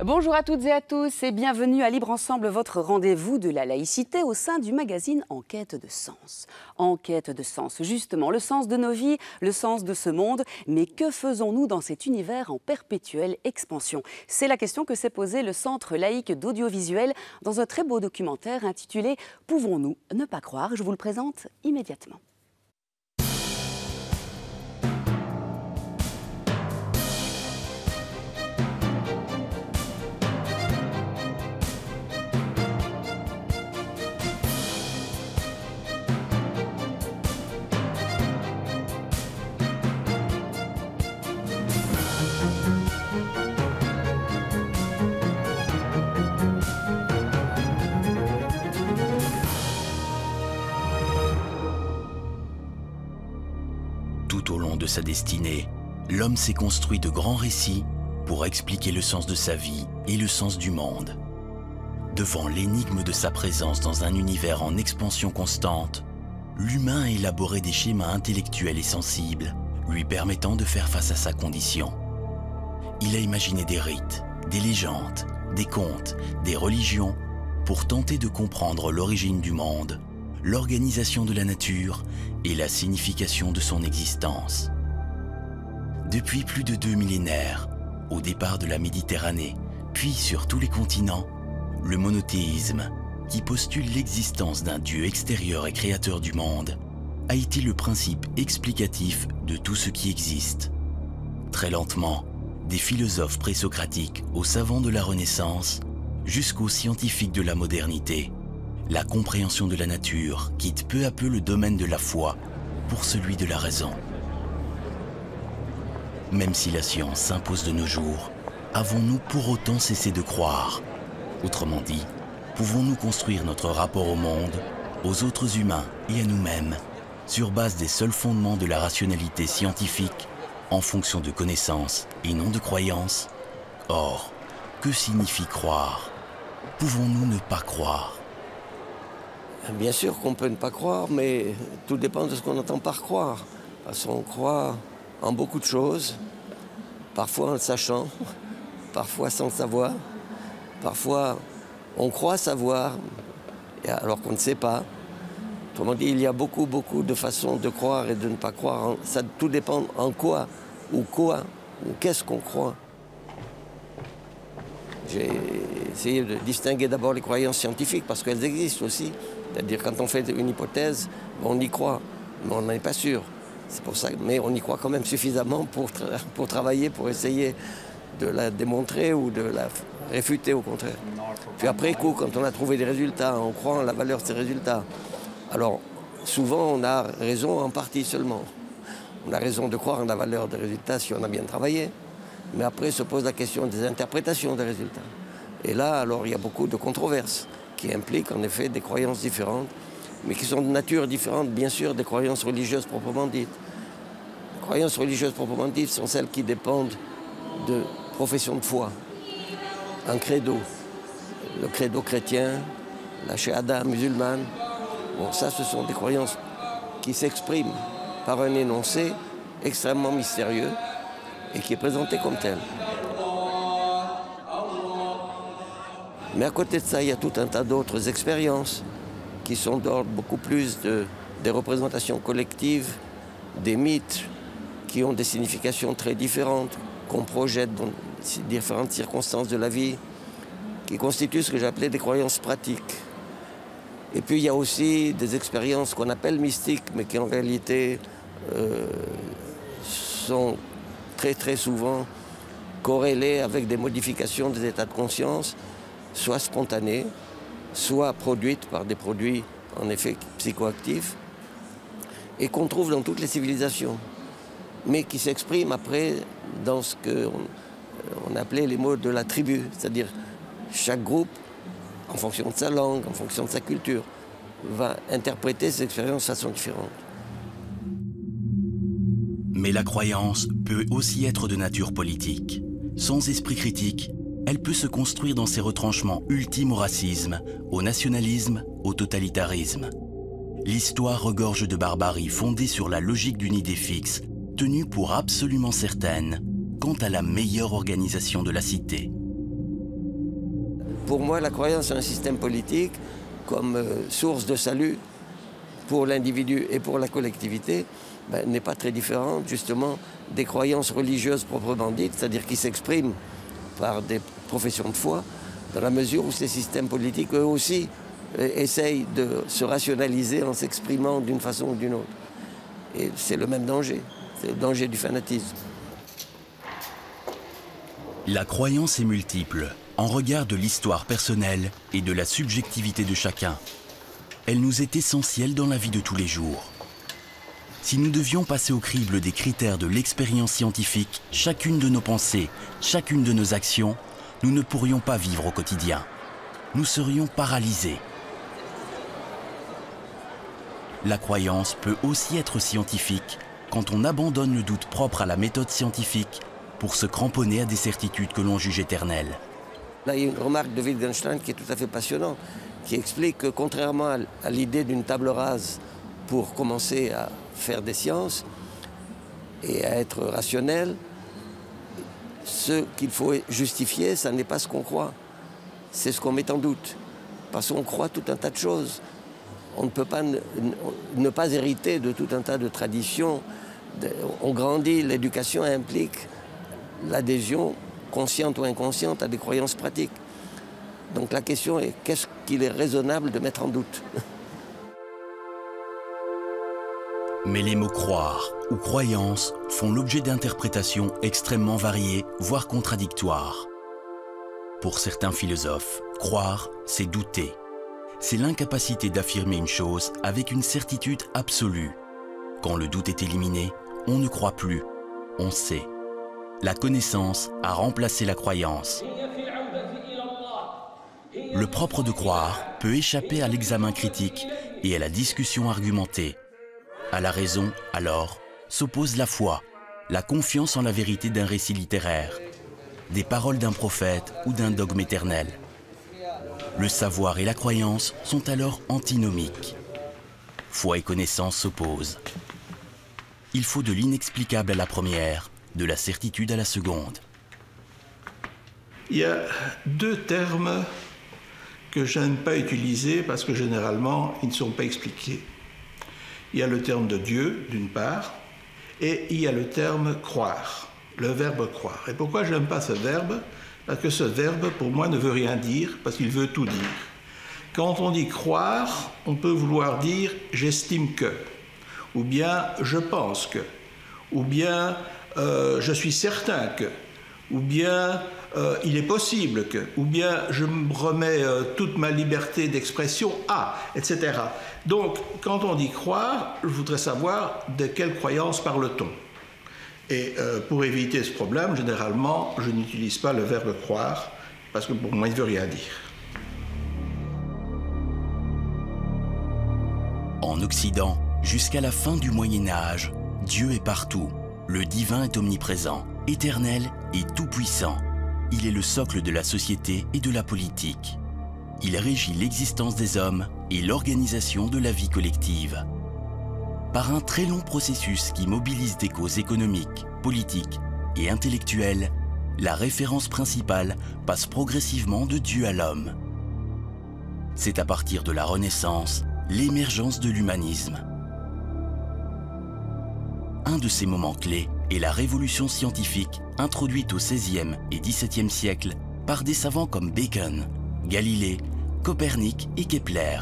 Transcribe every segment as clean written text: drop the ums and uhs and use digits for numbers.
Bonjour à toutes et à tous et bienvenue à Libre Ensemble, votre rendez-vous de la laïcité au sein du magazine En quête de sens. En quête de sens, justement, le sens de nos vies, le sens de ce monde. Mais que faisons-nous dans cet univers en perpétuelle expansion? C'est la question que s'est posée le Centre laïque d'audiovisuel dans un très beau documentaire intitulé « Pouvons-nous ne pas croire ?» Je vous le présente immédiatement. Tout au long de sa destinée, l'homme s'est construit de grands récits pour expliquer le sens de sa vie et le sens du monde. Devant l'énigme de sa présence dans un univers en expansion constante, l'humain a élaboré des schémas intellectuels et sensibles lui permettant de faire face à sa condition. Il a imaginé des rites, des légendes, des contes, des religions pour tenter de comprendre l'origine du monde, l'organisation de la nature et la signification de son existence. Depuis plus de 2 millénaires, au départ de la Méditerranée, puis sur tous les continents, le monothéisme, qui postule l'existence d'un Dieu extérieur et créateur du monde, a été le principe explicatif de tout ce qui existe. Très lentement, des philosophes présocratiques aux savants de la Renaissance, jusqu'aux scientifiques de la modernité, la compréhension de la nature quitte peu à peu le domaine de la foi pour celui de la raison. Même si la science s'impose de nos jours, avons-nous pour autant cessé de croire? Autrement dit, pouvons-nous construire notre rapport au monde, aux autres humains et à nous-mêmes sur base des seuls fondements de la rationalité scientifique, en fonction de connaissances et non de croyances? Or, que signifie croire? Pouvons-nous ne pas croire? Bien sûr qu'on peut ne pas croire, mais tout dépend de ce qu'on entend par croire. Parce qu'on croit en beaucoup de choses, parfois en le sachant, parfois sans le savoir. Parfois, on croit savoir, alors qu'on ne sait pas. Autrement dit, il y a beaucoup de façons de croire et de ne pas croire. Ça, tout dépend en quoi, ou qu'est-ce qu'on croit. J'ai essayé de distinguer d'abord les croyances scientifiques, parce qu'elles existent aussi. C'est-à-dire quand on fait une hypothèse, on y croit, mais on n'en est pas sûr. C'est pour ça, mais on y croit quand même suffisamment pour travailler, pour essayer de la démontrer ou de la réfuter au contraire. Puis après coup, quand on a trouvé des résultats, on croit en la valeur de ces résultats. Alors souvent on a raison en partie seulement. On a raison de croire en la valeur des résultats si on a bien travaillé. Mais après se pose la question des interprétations des résultats. Et là, alors, il y a beaucoup de controverses qui impliquent en effet des croyances différentes, mais qui sont de nature différente, bien sûr, des croyances religieuses proprement dites. Les croyances religieuses proprement dites sont celles qui dépendent de professions de foi. Un credo, le credo chrétien, la shahada musulmane. Bon, ça, ce sont des croyances qui s'expriment par un énoncé extrêmement mystérieux et qui est présenté comme tel. Mais à côté de ça, il y a tout un tas d'autres expériences qui sont d'ordre beaucoup plus des représentations collectives, des mythes qui ont des significations très différentes, qu'on projette dans différentes circonstances de la vie, qui constituent ce que j'appelais des croyances pratiques. Et puis il y a aussi des expériences qu'on appelle mystiques, mais qui en réalité sont très souvent corrélées avec des modifications des états de conscience, soit spontanées, soit produites par des produits en effet psychoactifs, et qu'on trouve dans toutes les civilisations, mais qui s'expriment après dans ce qu'on appelait les mots de la tribu, c'est-à-dire chaque groupe, en fonction de sa langue, en fonction de sa culture, va interpréter ces expériences de façon différente. Mais la croyance peut aussi être de nature politique. Sans esprit critique, elle peut se construire dans ses retranchements ultimes au racisme, au nationalisme, au totalitarisme. L'histoire regorge de barbarie fondée sur la logique d'une idée fixe, tenue pour absolument certaine, quant à la meilleure organisation de la cité. Pour moi, la croyance en un système politique comme source de salut pour l'individu et pour la collectivité n'est pas très différente justement des croyances religieuses proprement dites, c'est-à-dire qui s'expriment par des professions de foi, dans la mesure où ces systèmes politiques, eux aussi, essayent de se rationaliser en s'exprimant d'une façon ou d'une autre. Et c'est le même danger, c'est le danger du fanatisme. La croyance est multiple, en regard de l'histoire personnelle et de la subjectivité de chacun. Elle nous est essentielle dans la vie de tous les jours. Si nous devions passer au crible des critères de l'expérience scientifique, chacune de nos pensées, chacune de nos actions, nous ne pourrions pas vivre au quotidien. Nous serions paralysés. La croyance peut aussi être scientifique quand on abandonne le doute propre à la méthode scientifique pour se cramponner à des certitudes que l'on juge éternelles. Là, il y a une remarque de Wittgenstein qui est tout à fait passionnante, qui explique que contrairement à l'idée d'une table rase pour commencer à faire des sciences et à être rationnel, ce qu'il faut justifier, ça n'est pas ce qu'on croit, c'est ce qu'on met en doute. Parce qu'on croit tout un tas de choses. On ne peut pas ne pas hériter de tout un tas de traditions. On grandit, l'éducation implique l'adhésion consciente ou inconsciente à des croyances pratiques. Donc la question est, qu'est-ce qu'il est raisonnable de mettre en doute? Mais les mots croire ou croyance font l'objet d'interprétations extrêmement variées, voire contradictoires. Pour certains philosophes, croire, c'est douter. C'est l'incapacité d'affirmer une chose avec une certitude absolue. Quand le doute est éliminé, on ne croit plus, on sait. La connaissance a remplacé la croyance. Le propre de croire peut échapper à l'examen critique et à la discussion argumentée. À la raison, alors, s'oppose la foi, la confiance en la vérité d'un récit littéraire, des paroles d'un prophète ou d'un dogme éternel. Le savoir et la croyance sont alors antinomiques. Foi et connaissance s'opposent. Il faut de l'inexplicable à la première, de la certitude à la seconde. Il y a deux termes que je n'aime pas utiliser parce que généralement, ils ne sont pas expliqués. Il y a le terme de Dieu, d'une part, et il y a le terme croire, le verbe croire. Et pourquoi je n'aime pas ce verbe? Parce que ce verbe, pour moi, ne veut rien dire, parce qu'il veut tout dire. Quand on dit croire, on peut vouloir dire « j'estime que », ou bien « je pense que », ou bien je suis certain que, ou bien il est possible que, ou bien je me remets toute ma liberté d'expression à, etc. Donc, quand on dit croire, je voudrais savoir de quelle croyance parle-t-on. Et pour éviter ce problème, généralement, je n'utilise pas le verbe croire, parce que pour moi, il ne veut rien dire. En Occident, jusqu'à la fin du Moyen-Âge, Dieu est partout. Le divin est omniprésent, éternel et tout-puissant. Il est le socle de la société et de la politique. Il régit l'existence des hommes et l'organisation de la vie collective. Par un très long processus qui mobilise des causes économiques, politiques et intellectuelles, la référence principale passe progressivement de Dieu à l'homme. C'est à partir de la Renaissance l'émergence de l'humanisme. Un de ces moments clés est la révolution scientifique introduite au XVIe et XVIIe siècle par des savants comme Bacon, Galilée, Copernic et Kepler.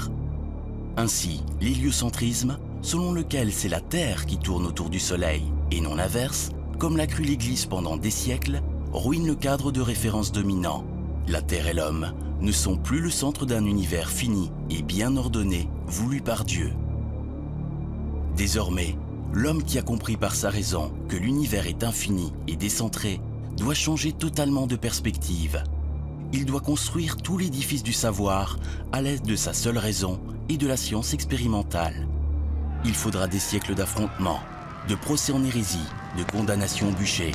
Ainsi, l'héliocentrisme, selon lequel c'est la Terre qui tourne autour du Soleil et non l'inverse, comme l'a cru l'Église pendant des siècles, ruine le cadre de référence dominant. La Terre et l'homme ne sont plus le centre d'un univers fini et bien ordonné, voulu par Dieu. Désormais, l'homme qui a compris par sa raison que l'univers est infini et décentré doit changer totalement de perspective. Il doit construire tout l'édifice du savoir à l'aide de sa seule raison et de la science expérimentale. Il faudra des siècles d'affrontements, de procès en hérésie, de condamnation au bûcher,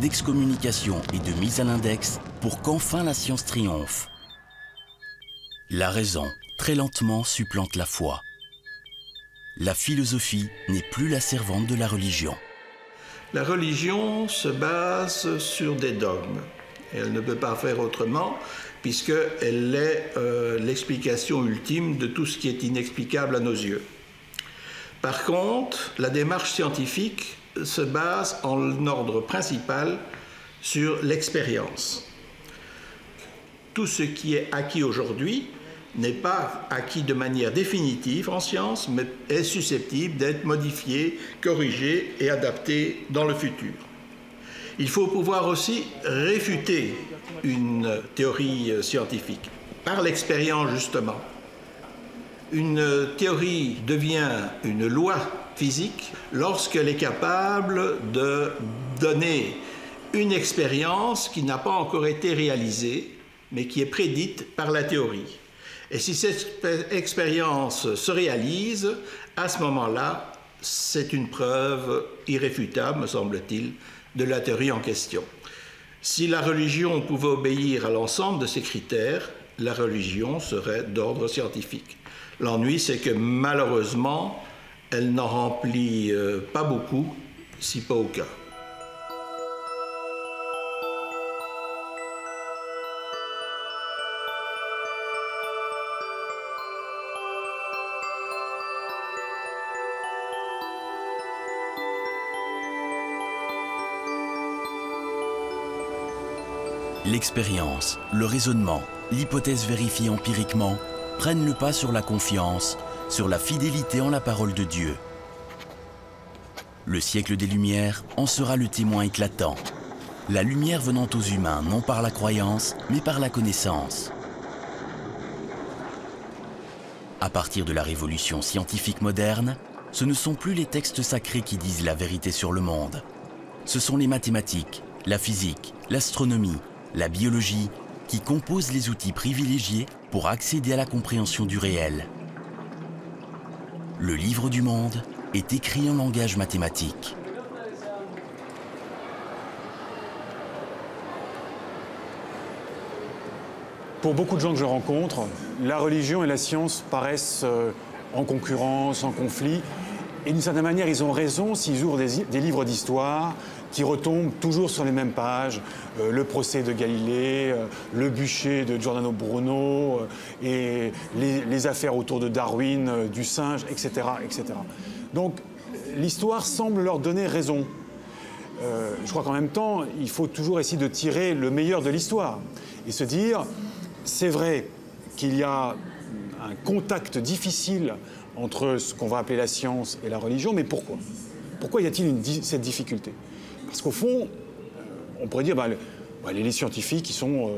d'excommunication et de mise à l'index pour qu'enfin la science triomphe. La raison, très lentement, supplante la foi. La philosophie n'est plus la servante de la religion. La religion se base sur des dogmes. Elle ne peut pas faire autrement, puisqu'elle est l'explication ultime de tout ce qui est inexplicable à nos yeux. Par contre, la démarche scientifique se base en ordre principal sur l'expérience. Tout ce qui est acquis aujourd'hui n'est pas acquis de manière définitive en science, mais est susceptible d'être modifié, corrigé et adapté dans le futur. Il faut pouvoir aussi réfuter une théorie scientifique, par l'expérience justement. Une théorie devient une loi physique lorsqu'elle est capable de donner une expérience qui n'a pas encore été réalisée, mais qui est prédite par la théorie. Et si cette expérience se réalise, à ce moment-là, c'est une preuve irréfutable, me semble-t-il, de la théorie en question. Si la religion pouvait obéir à l'ensemble de ces critères, la religion serait d'ordre scientifique. L'ennui, c'est que malheureusement, elle n'en remplit pas beaucoup, si pas aucun. L'expérience, le raisonnement, l'hypothèse vérifiée empiriquement prennent le pas sur la confiance, sur la fidélité en la parole de Dieu. Le siècle des Lumières en sera le témoin éclatant. La lumière venant aux humains non par la croyance, mais par la connaissance. À partir de la révolution scientifique moderne, ce ne sont plus les textes sacrés qui disent la vérité sur le monde. Ce sont les mathématiques, la physique, l'astronomie, la biologie, qui composent les outils privilégiés pour accéder à la compréhension du réel. Le livre du monde est écrit en langage mathématique. Pour beaucoup de gens que je rencontre, la religion et la science paraissent en concurrence, en conflit. Et d'une certaine manière, ils ont raison s'ils ouvrent des livres d'histoire qui retombent toujours sur les mêmes pages. Le procès de Galilée, le bûcher de Giordano Bruno, et les affaires autour de Darwin, du singe, etc., etc. Donc l'histoire semble leur donner raison. Je crois qu'en même temps, il faut toujours essayer de tirer le meilleur de l'histoire et se dire, c'est vrai qu'il y a un contact difficile entre ce qu'on va appeler la science et la religion, mais pourquoi? Pourquoi y a-t-il cette difficulté? Parce qu'au fond, on pourrait dire, les scientifiques, ils sont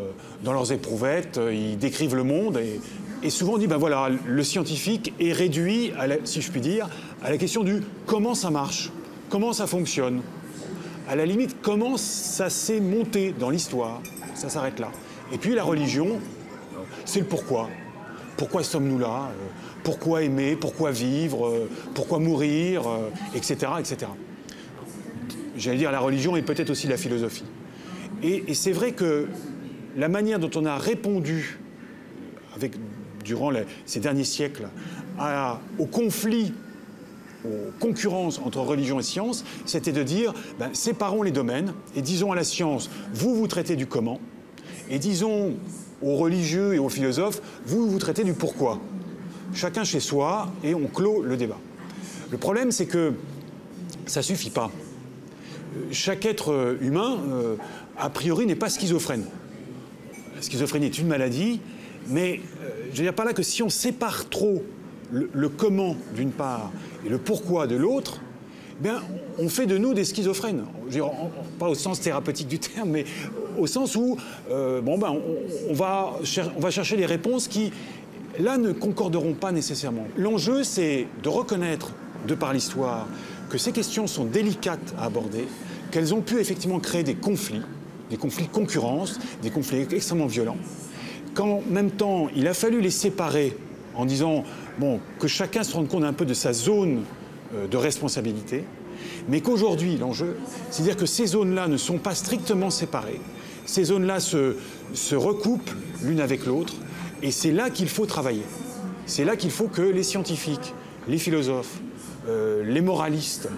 dans leurs éprouvettes, ils décrivent le monde, et souvent on dit, voilà, le scientifique est réduit, si je puis dire, à la question du comment ça marche, comment ça fonctionne, à la limite, comment ça s'est monté dans l'histoire, ça s'arrête là. Et puis la religion, c'est le pourquoi. Pourquoi sommes-nous là? Pourquoi aimer? Pourquoi vivre? Pourquoi mourir? Etc., etc. J'allais dire, la religion est peut-être aussi la philosophie. Et c'est vrai que la manière dont on a répondu, durant ces derniers siècles, au conflit, aux concurrences entre religion et science, c'était de dire, séparons les domaines et disons à la science, vous traitez du comment, et disons aux religieux et aux philosophes, vous traitez du pourquoi. Chacun chez soi, et on clôt le débat. Le problème, c'est que ça ne suffit pas. Chaque être humain, a priori, n'est pas schizophrène. La schizophrénie est une maladie, mais je veux dire par là que si on sépare trop le comment d'une part et le pourquoi de l'autre, on fait de nous des schizophrènes. Je veux dire, pas au sens thérapeutique du terme, mais au sens où on va chercher des réponses qui, là, ne concorderont pas nécessairement. L'enjeu, c'est de reconnaître, de par l'histoire, que ces questions sont délicates à aborder, qu'elles ont pu effectivement créer des conflits de concurrence, des conflits extrêmement violents, qu'en même temps, il a fallu les séparer en disant bon, que chacun se rende compte un peu de sa zone de responsabilité, mais qu'aujourd'hui, l'enjeu, c'est de dire que ces zones-là ne sont pas strictement séparées. Ces zones-là se recoupent l'une avec l'autre, et c'est là qu'il faut travailler. C'est là qu'il faut que les scientifiques, les philosophes, les moralistes,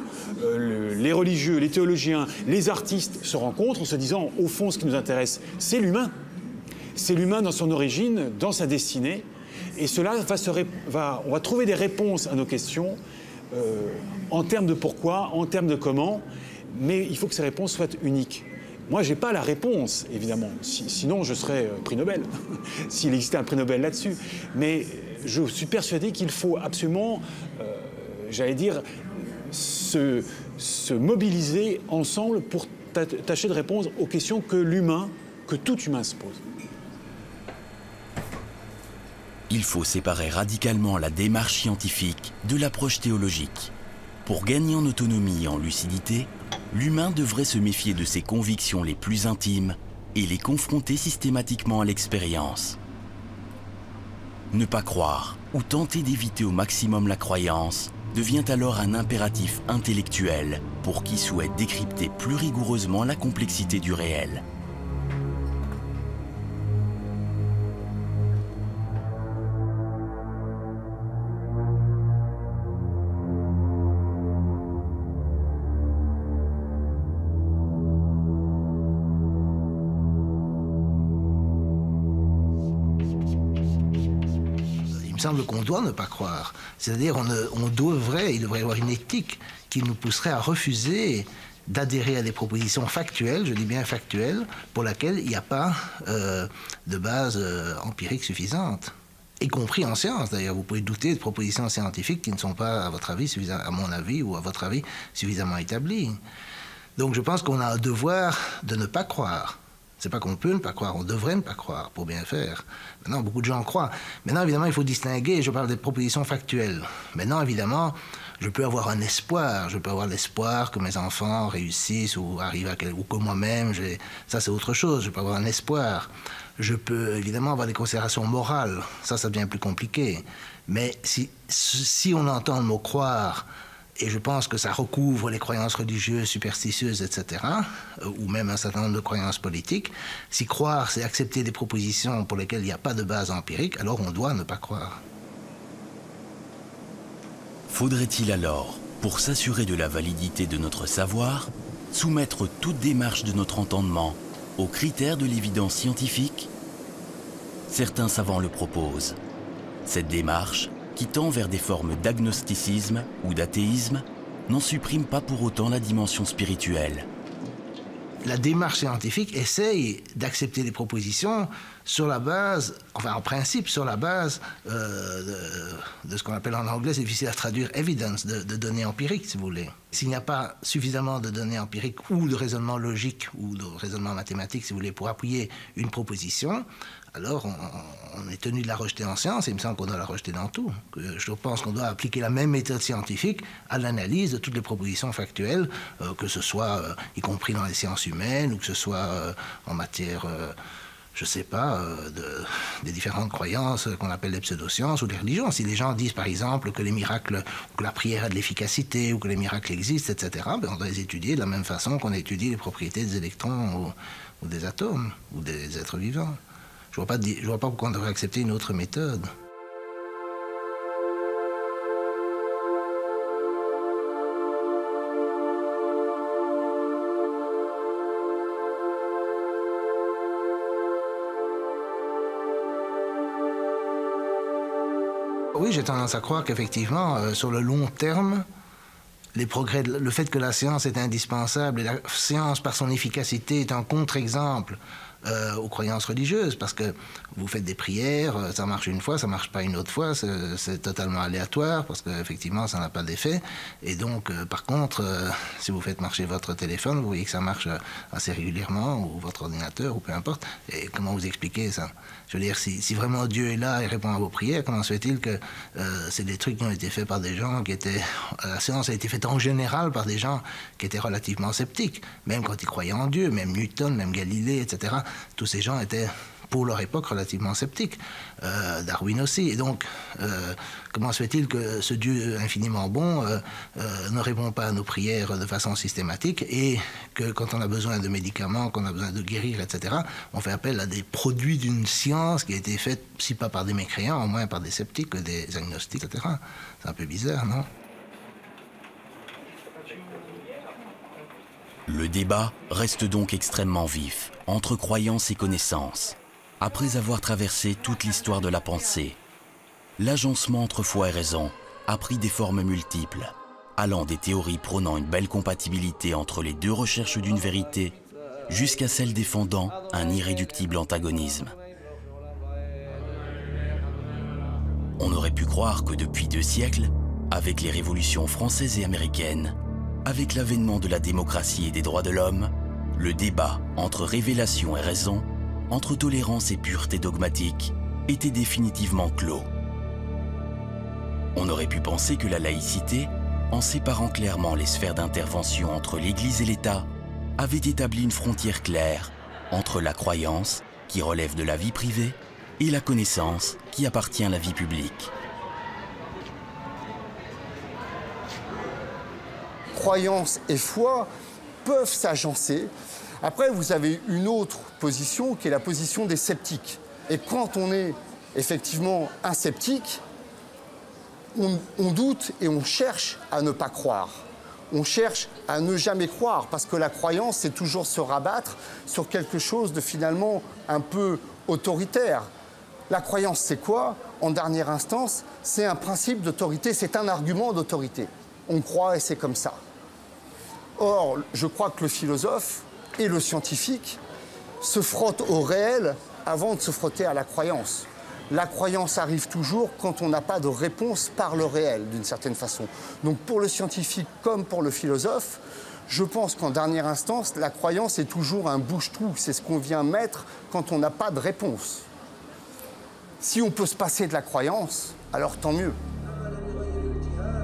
les religieux, les théologiens, les artistes se rencontrent en se disant, au fond, ce qui nous intéresse, c'est l'humain. C'est l'humain dans son origine, dans sa destinée. Et cela on va trouver des réponses à nos questions en termes de pourquoi, en termes de comment, mais il faut que ces réponses soient uniques. Moi, je n'ai pas la réponse, évidemment. Sinon, je serais prix Nobel, s'il existait un prix Nobel là-dessus. Mais je suis persuadé qu'il faut absolument, j'allais dire, se mobiliser ensemble pour tâcher de répondre aux questions que tout humain se pose. Il faut séparer radicalement la démarche scientifique de l'approche théologique. Pour gagner en autonomie et en lucidité, l'humain devrait se méfier de ses convictions les plus intimes et les confronter systématiquement à l'expérience. Ne pas croire ou tenter d'éviter au maximum la croyance devient alors un impératif intellectuel pour qui souhaite décrypter plus rigoureusement la complexité du réel. Il me semble qu'on doit ne pas croire. C'est-à-dire il devrait y avoir une éthique qui nous pousserait à refuser d'adhérer à des propositions factuelles, je dis bien factuelles, pour lesquelles il n'y a pas de base empirique suffisante. Y compris en science, d'ailleurs. Vous pouvez douter de propositions scientifiques qui ne sont pas, à mon avis, ou à votre avis, suffisamment établies. Donc je pense qu'on a un devoir de ne pas croire. C'est pas qu'on peut ne pas croire, on devrait ne pas croire pour bien faire. Maintenant, beaucoup de gens croient. Maintenant, évidemment, il faut distinguer, je parle des propositions factuelles. Maintenant, évidemment, je peux avoir un espoir. Je peux avoir l'espoir que mes enfants réussissent ou arrivent ou que moi-même, ça c'est autre chose. Je peux avoir un espoir. Je peux évidemment avoir des considérations morales. Ça devient plus compliqué. Mais si on entend le mot croire, et je pense que ça recouvre les croyances religieuses, superstitieuses, etc., ou même un certain nombre de croyances politiques. Si croire, c'est accepter des propositions pour lesquelles il n'y a pas de base empirique, alors on doit ne pas croire. Faudrait-il alors, pour s'assurer de la validité de notre savoir, soumettre toute démarche de notre entendement aux critères de l'évidence scientifique? Certains savants le proposent. Cette démarche, qui tend vers des formes d'agnosticisme ou d'athéisme, n'en supprime pas pour autant la dimension spirituelle. La démarche scientifique essaye d'accepter des propositions sur la base, enfin en principe sur la base de ce qu'on appelle en anglais, c'est difficile à traduire, evidence, de données empiriques si vous voulez. S'il n'y a pas suffisamment de données empiriques ou de raisonnement logique ou de raisonnement mathématique si vous voulez pour appuyer une proposition, alors on est tenu de la rejeter en science et il me semble qu'on doit la rejeter dans tout. Je pense qu'on doit appliquer la même méthode scientifique à l'analyse de toutes les propositions factuelles, que ce soit y compris dans les sciences humaines ou que ce soit en matière... je ne sais pas, des différentes croyances qu'on appelle les pseudosciences ou les religions. Si les gens disent, par exemple, que les miracles, que la prière a de l'efficacité ou que les miracles existent, etc., ben on doit les étudier de la même façon qu'on étudie les propriétés des électrons ou des atomes ou des êtres vivants. Je ne vois pas pourquoi on devrait accepter une autre méthode. Oui, j'ai tendance à croire qu'effectivement, sur le long terme, les progrès, le fait que la science est indispensable et la science, par son efficacité, est un contre-exemple aux croyances religieuses, parce que vous faites des prières, ça marche une fois, ça marche pas une autre fois, c'est totalement aléatoire, parce qu'effectivement, ça n'a pas d'effet. Et donc, par contre, si vous faites marcher votre téléphone, vous voyez que ça marche assez régulièrement, ou votre ordinateur, ou peu importe. Et comment vous expliquez ça? Je veux dire, si vraiment Dieu est là et répond à vos prières, comment se fait-il que c'est des trucs qui ont été faits par des gens qui étaient... La science a été faite en général par des gens qui étaient relativement sceptiques, même quand ils croyaient en Dieu, même Newton, même Galilée, etc. Tous ces gens étaient pour leur époque, relativement sceptiques. Darwin aussi. Et donc, comment se fait-il que ce Dieu infiniment bon ne répond pas à nos prières de façon systématique et que quand on a besoin de médicaments, qu'on a besoin de guérir, etc., on fait appel à des produits d'une science qui a été faite, si pas par des mécréants, au moins par des sceptiques, des agnostiques, etc. C'est un peu bizarre, non? Le débat reste donc extrêmement vif entre croyance et connaissance. Après avoir traversé toute l'histoire de la pensée, l'agencement entre foi et raison a pris des formes multiples, allant des théories prônant une belle compatibilité entre les deux recherches d'une vérité, jusqu'à celles défendant un irréductible antagonisme. On aurait pu croire que depuis 2 siècles, avec les révolutions françaises et américaines, avec l'avènement de la démocratie et des droits de l'homme, le débat entre révélation et raison, entre tolérance et pureté dogmatique, était définitivement clos. On aurait pu penser que la laïcité, en séparant clairement les sphères d'intervention entre l'Église et l'État, avait établi une frontière claire entre la croyance, qui relève de la vie privée, et la connaissance, qui appartient à la vie publique. Croyance et foi peuvent s'agencer. Après, vous avez une autre position qui est la position des sceptiques. Et quand on est effectivement un sceptique, on doute et on cherche à ne pas croire. On cherche à ne jamais croire parce que la croyance, c'est toujours se rabattre sur quelque chose de finalement un peu autoritaire. La croyance, c'est quoi? En dernière instance, c'est un principe d'autorité, c'est un argument d'autorité. On croit et c'est comme ça. Or, je crois que le philosophe et le scientifique se frottent au réel avant de se frotter à la croyance. La croyance arrive toujours quand on n'a pas de réponse par le réel, d'une certaine façon. Donc pour le scientifique comme pour le philosophe, je pense qu'en dernière instance, la croyance est toujours un bouche-trou. C'est ce qu'on vient mettre quand on n'a pas de réponse. Si on peut se passer de la croyance, alors tant mieux.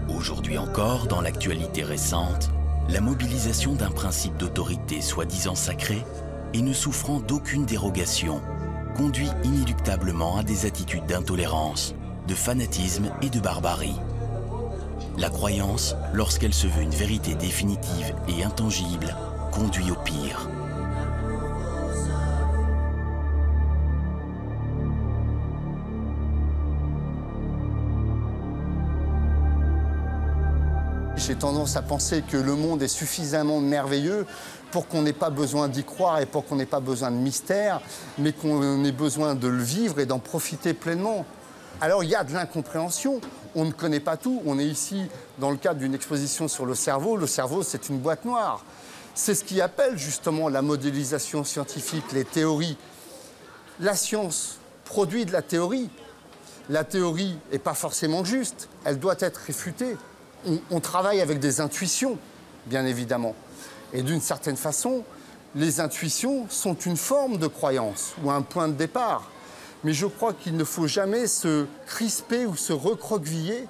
Aujourd'hui encore, dans l'actualité récente, la mobilisation d'un principe d'autorité soi-disant sacré et ne souffrant d'aucune dérogation conduit inéluctablement à des attitudes d'intolérance, de fanatisme et de barbarie. La croyance, lorsqu'elle se veut une vérité définitive et intangible, conduit au pire. J'ai tendance à penser que le monde est suffisamment merveilleux pour qu'on n'ait pas besoin d'y croire et pour qu'on n'ait pas besoin de mystère, mais qu'on ait besoin de le vivre et d'en profiter pleinement. Alors il y a de l'incompréhension, on ne connaît pas tout. On est ici dans le cadre d'une exposition sur le cerveau. Le cerveau, c'est une boîte noire. C'est ce qui appelle justement la modélisation scientifique, les théories. La science produit de la théorie. La théorie n'est pas forcément juste, elle doit être réfutée. On travaille avec des intuitions, bien évidemment. Et d'une certaine façon, les intuitions sont une forme de croyance ou un point de départ. Mais je crois qu'il ne faut jamais se crisper ou se recroqueviller,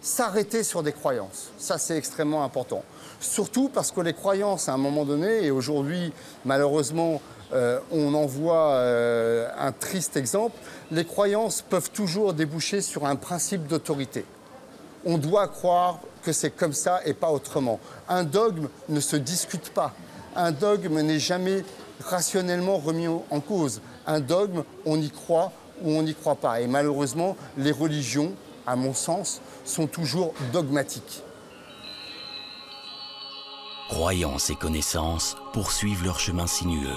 s'arrêter sur des croyances. Ça, c'est extrêmement important. Surtout parce que les croyances, à un moment donné, et aujourd'hui, malheureusement, on en voit un triste exemple, les croyances peuvent toujours déboucher sur un principe d'autorité. On doit croire que c'est comme ça et pas autrement. Un dogme ne se discute pas. Un dogme n'est jamais rationnellement remis en cause. Un dogme, on y croit ou on n'y croit pas. Et malheureusement, les religions, à mon sens, sont toujours dogmatiques. Croyances et connaissances poursuivent leur chemin sinueux.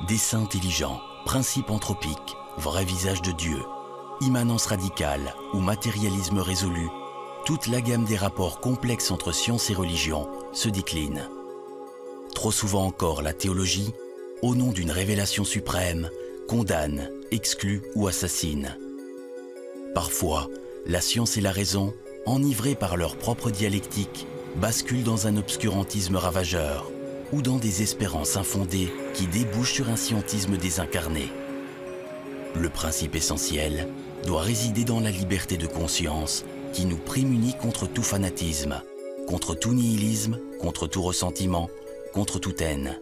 Dessein intelligent, principe anthropique, vrai visage de Dieu, immanence radicale ou matérialisme résolu, toute la gamme des rapports complexes entre science et religion se décline. Trop souvent encore, la théologie, au nom d'une révélation suprême, condamne, exclut ou assassine. Parfois, la science et la raison, enivrées par leur propre dialectique, basculent dans un obscurantisme ravageur ou dans des espérances infondées qui débouchent sur un scientisme désincarné. Le principe essentiel doit résider dans la liberté de conscience qui nous prémunit contre tout fanatisme, contre tout nihilisme, contre tout ressentiment, contre toute haine.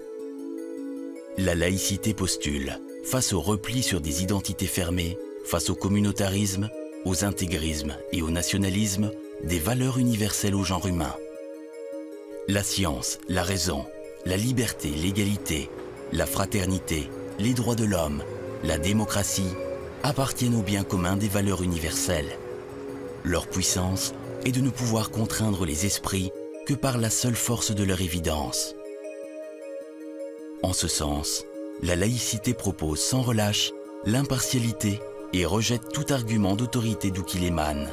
La laïcité postule face au repli sur des identités fermées, face au communautarisme, aux intégrismes et au nationalisme, des valeurs universelles au genre humain. La science, la raison, la liberté, l'égalité, la fraternité, les droits de l'homme, la démocratie appartiennent au bien commun des valeurs universelles. Leur puissance est de ne pouvoir contraindre les esprits que par la seule force de leur évidence. En ce sens, la laïcité propose sans relâche l'impartialité et rejette tout argument d'autorité d'où qu'il émane.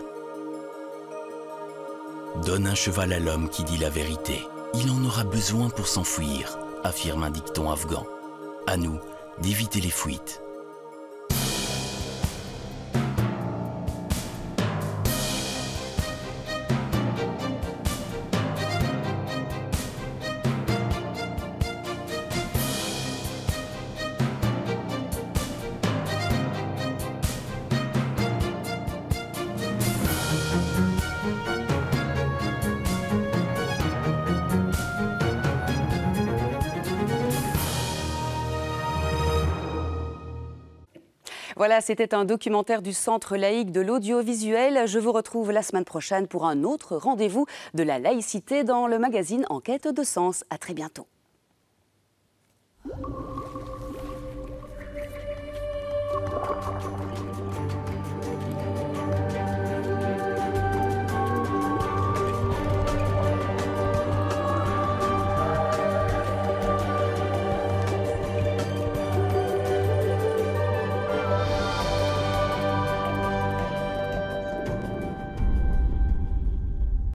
Donne un cheval à l'homme qui dit la vérité. Il en aura besoin pour s'enfuir, affirme un dicton afghan. À nous d'éviter les fuites. Voilà, c'était un documentaire du Centre laïque de l'audiovisuel. Je vous retrouve la semaine prochaine pour un autre rendez-vous de la laïcité dans le magazine En quête de sens. À très bientôt.